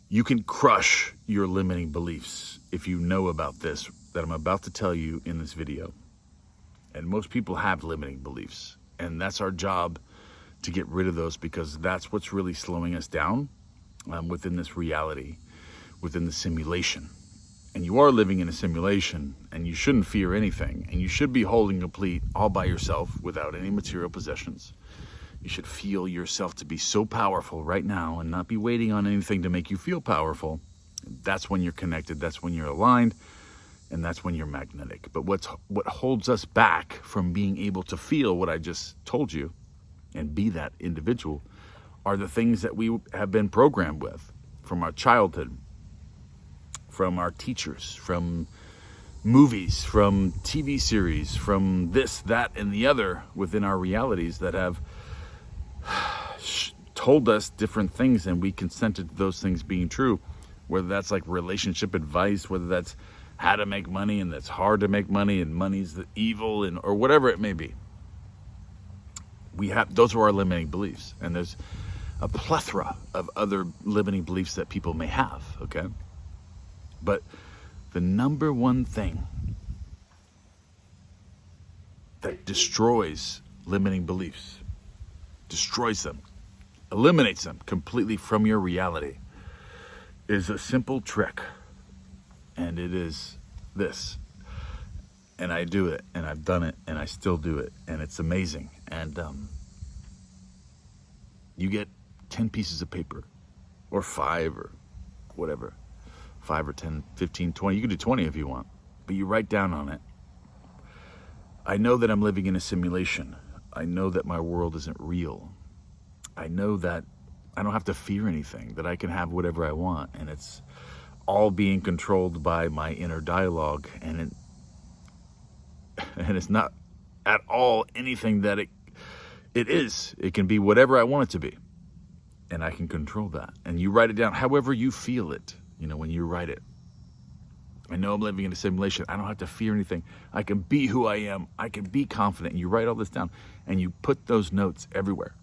You can crush your limiting beliefs if you know about this that I'm about to tell you in this video. And most people have limiting beliefs, and that's our job, to get rid of those, because that's what's really slowing us down within this reality, within the simulation. And you are living in a simulation, and you shouldn't fear anything, and you should be holding complete all by yourself without any material possessions. You should feel yourself to be so powerful right now and not be waiting on anything to make you feel powerful. That's when you're connected, that's when you're aligned, and that's when you're magnetic. But what holds us back from being able to feel what I just told you and be that individual are the things that we have been programmed with from our childhood, from our teachers, from movies, from TV series, from this, that, and the other within our realities that have told us different things, and we consented to those things being true, whether that's like relationship advice, whether that's how to make money and that's hard to make money and money's the evil, and or whatever it may be. Those are our limiting beliefs, and there's a plethora of other limiting beliefs that people may have, okay? But the number one thing that destroys limiting beliefs, destroys them, eliminates them completely from your reality, is a simple trick. And it is this. And I do it, and I've done it, and I still do it, and it's amazing. And you get 10 pieces of paper, or 5, or whatever, 5 or 10, 15, 20. You can do 20 if you want, but you write down on it, I know that I'm living in a simulation. I know that my world isn't real. I know that I don't have to fear anything, that I can have whatever I want, and it's all being controlled by my inner dialogue, and it's not at all anything that it is. It can be whatever I want it to be, and I can control that. And you write it down however you feel it, when you write it. I know I'm living in a simulation. I don't have to fear anything. I can be who I am. I can be confident. And you write all this down, and you put those notes everywhere.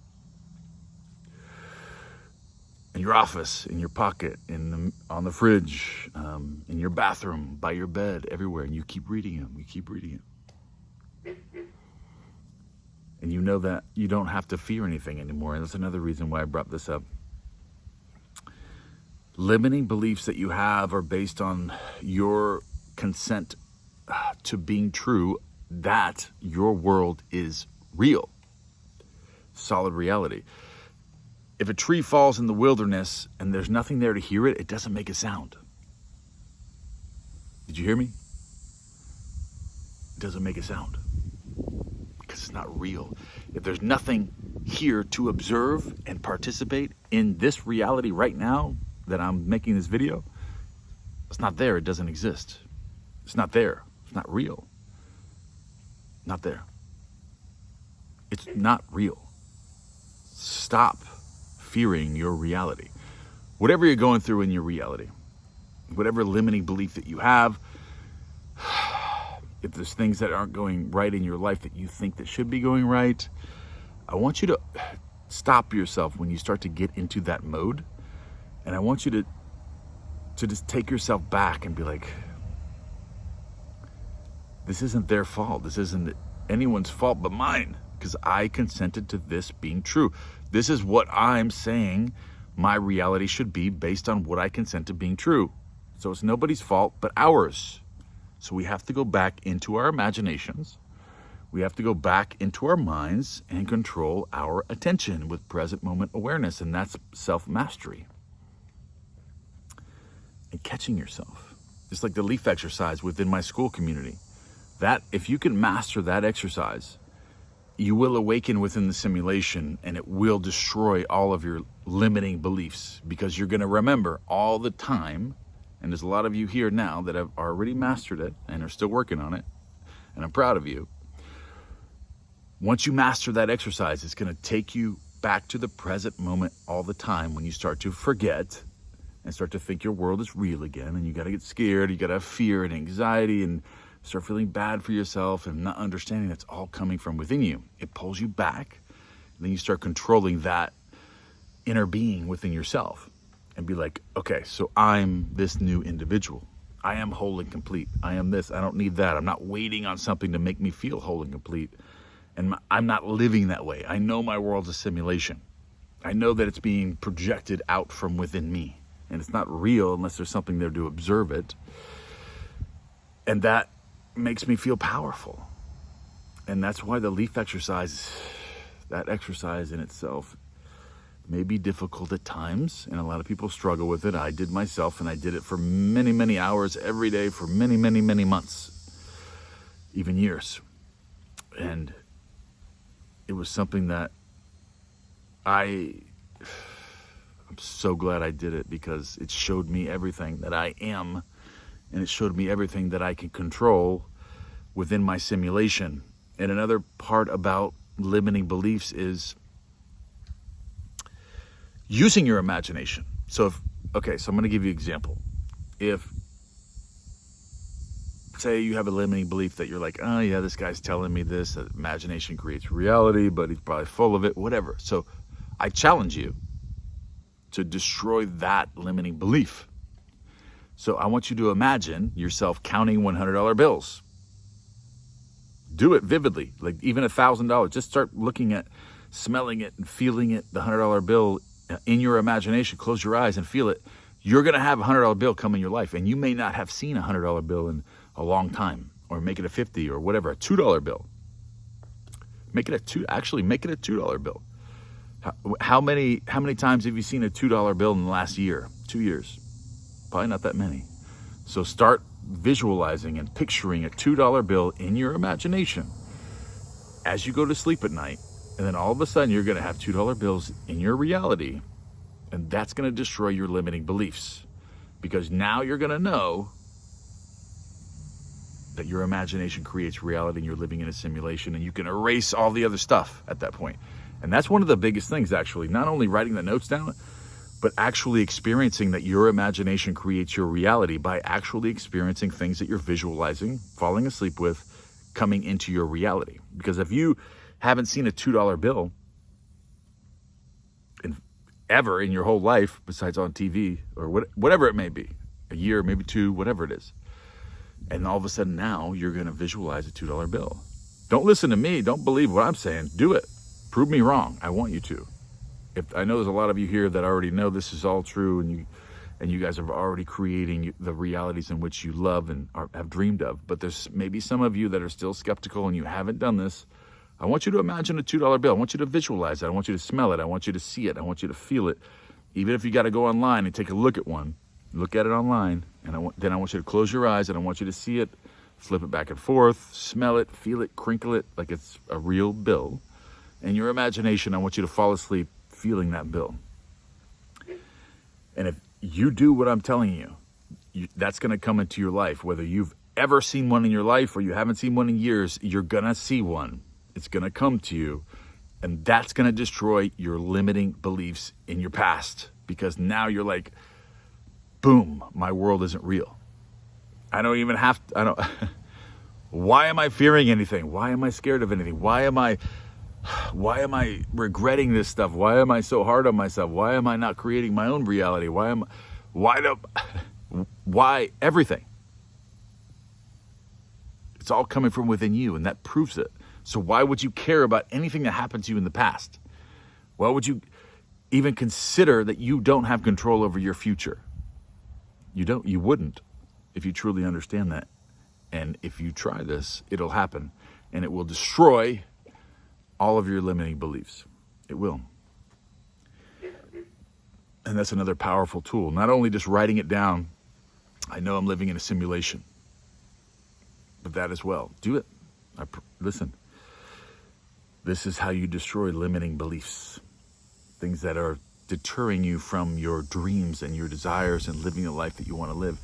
In your office, in your pocket, on the fridge, in your bathroom, by your bed, everywhere. And you keep reading them. You keep reading it. And you know that you don't have to fear anything anymore. And that's another reason why I brought this up. Limiting beliefs that you have are based on your consent to being true, that your world is real. Solid reality. If a tree falls in the wilderness and there's nothing there to hear it, it doesn't make a sound. Did you hear me? It doesn't make a sound because it's not real. If there's nothing here to observe and participate in this reality right now that I'm making this video, it's not there. It doesn't exist. It's not there. It's not real. Not there. It's not real. Stop fearing your reality. Whatever you're going through in your reality, whatever limiting belief that you have, if there's things that aren't going right in your life that you think that should be going right, I want you to stop yourself when you start to get into that mode. And I want you to just take yourself back and be like, this isn't their fault. This isn't anyone's fault but mine, because I consented to this being true. This is what I'm saying my reality should be based on what I consent to being true. So it's nobody's fault but ours. So we have to go back into our imaginations. We have to go back into our minds and control our attention with present moment awareness. And that's self-mastery. And catching yourself. Just like the leaf exercise within my school community. That, if you can master that exercise, you will awaken within the simulation, and it will destroy all of your limiting beliefs, because you're going to remember all the time, and there's a lot of you here now that have already mastered it and are still working on it, and I'm proud of you. Once you master that exercise, it's going to take you back to the present moment all the time when you start to forget and start to think your world is real again, and you got to get scared, you got to have fear and anxiety and start feeling bad for yourself and not understanding that's all coming from within you. It pulls you back, and then you start controlling that inner being within yourself. and be like, okay, so I'm this new individual. I am whole and complete. I am this. I don't need that. I'm not waiting on something to make me feel whole and complete. And I'm not living that way. I know my world's a simulation. I know that it's being projected out from within me. And it's not real unless there's something there to observe it. And that makes me feel powerful. And that's why the leaf exercise, that exercise in itself, may be difficult at times, and a lot of people struggle with it. I did myself, and I did it for many, many hours every day for many, many, many months, even years. And it was something that I'm so glad I did it, because it showed me everything that I am, and it showed me everything that I can control within my simulation. And another part about limiting beliefs is using your imagination. So so I'm going to give you an example. If, say, you have a limiting belief that you're like, oh yeah, this guy's telling me this, that imagination creates reality, but he's probably full of it, whatever. So I challenge you to destroy that limiting belief. So I want you to imagine yourself counting $100 bills. Do it vividly, like even $1,000. Just start looking at, smelling it and feeling it, the $100 bill in your imagination. Close your eyes and feel it. You're going to have a $100 bill come in your life, and you may not have seen a $100 bill in a long time, or make it a 50 or whatever, a $2 bill. Make it a $2 bill. How many times have you seen a $2 bill in the last year, 2 years? Probably not that many. So start visualizing and picturing a $2 bill in your imagination as you go to sleep at night. And then all of a sudden you're going to have $2 bills in your reality. And that's going to destroy your limiting beliefs, because now you're going to know that your imagination creates reality and you're living in a simulation, and you can erase all the other stuff at that point. And that's one of the biggest things, actually, not only writing the notes down, but actually experiencing that your imagination creates your reality by actually experiencing things that you're visualizing, falling asleep with, coming into your reality. Because if you haven't seen a $2 bill ever in your whole life, besides on TV or whatever it may be, a year, maybe two, whatever it is, and all of a sudden now you're going to visualize a $2 bill. Don't listen to me. Don't believe what I'm saying. Do it. Prove me wrong. I want you to. If I know there's a lot of you here that already know this is all true, and you guys are already creating the realities in which you love and have dreamed of. But there's maybe some of you that are still skeptical and you haven't done this. I want you to imagine a $2 bill. I want you to visualize it. I want you to smell it. I want you to see it. I want you to feel it. Even if you got to go online and take a look at one, look at it online. And then I want you to close your eyes, and I want you to see it, flip it back and forth, smell it, feel it, crinkle it like it's a real bill. In your imagination, I want you to fall asleep feeling that bill. And if you do what I'm telling you, that's going to come into your life. Whether you've ever seen one in your life or you haven't seen one in years, you're going to see one. It's going to come to you. And that's going to destroy your limiting beliefs in your past. Because now you're like, boom, my world isn't real. I don't even have to, why am I fearing anything? Why am I scared of anything? Why am I regretting this stuff? Why am I so hard on myself? Why am I not creating my own reality? Why everything? It's all coming from within you, and that proves it. So why would you care about anything that happened to you in the past? Why would you even consider that you don't have control over your future? You wouldn't if you truly understand that. And if you try this, it'll happen, and it will destroy all of your limiting beliefs. It will. And that's another powerful tool. Not only just writing it down, I know I'm living in a simulation, but that as well. Do it. Listen, this is how you destroy limiting beliefs. Things that are deterring you from your dreams and your desires and living the life that you want to live.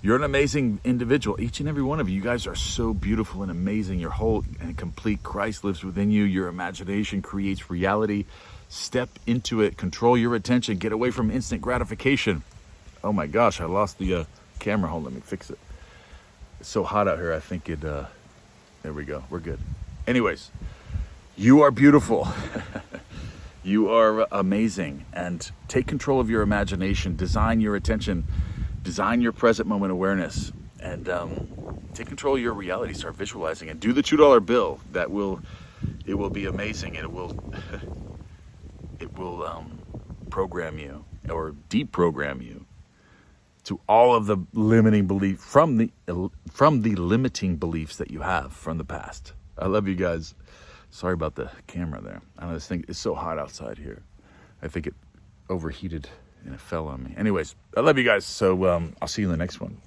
You're an amazing individual. Each and every one of you. You guys are so beautiful and amazing. You're whole and complete. Christ lives within you. Your imagination creates reality. Step into it. Control your attention. Get away from instant gratification. Oh my gosh, I lost the camera. Hold on, let me fix it. It's so hot out here. I think there we go. We're good. Anyways, you are beautiful. You are amazing. And take control of your imagination, design your attention, design your present moment awareness, and take control of your reality. Start visualizing it. Do the $2 bill. It will be amazing, and it will program you or deprogram you to all of the limiting belief from the limiting beliefs that you have from the past. I love you guys. Sorry about the camera there. I know this thing is so hot outside here. I think it overheated and it fell on me. Anyways, I love you guys. So I'll see you in the next one.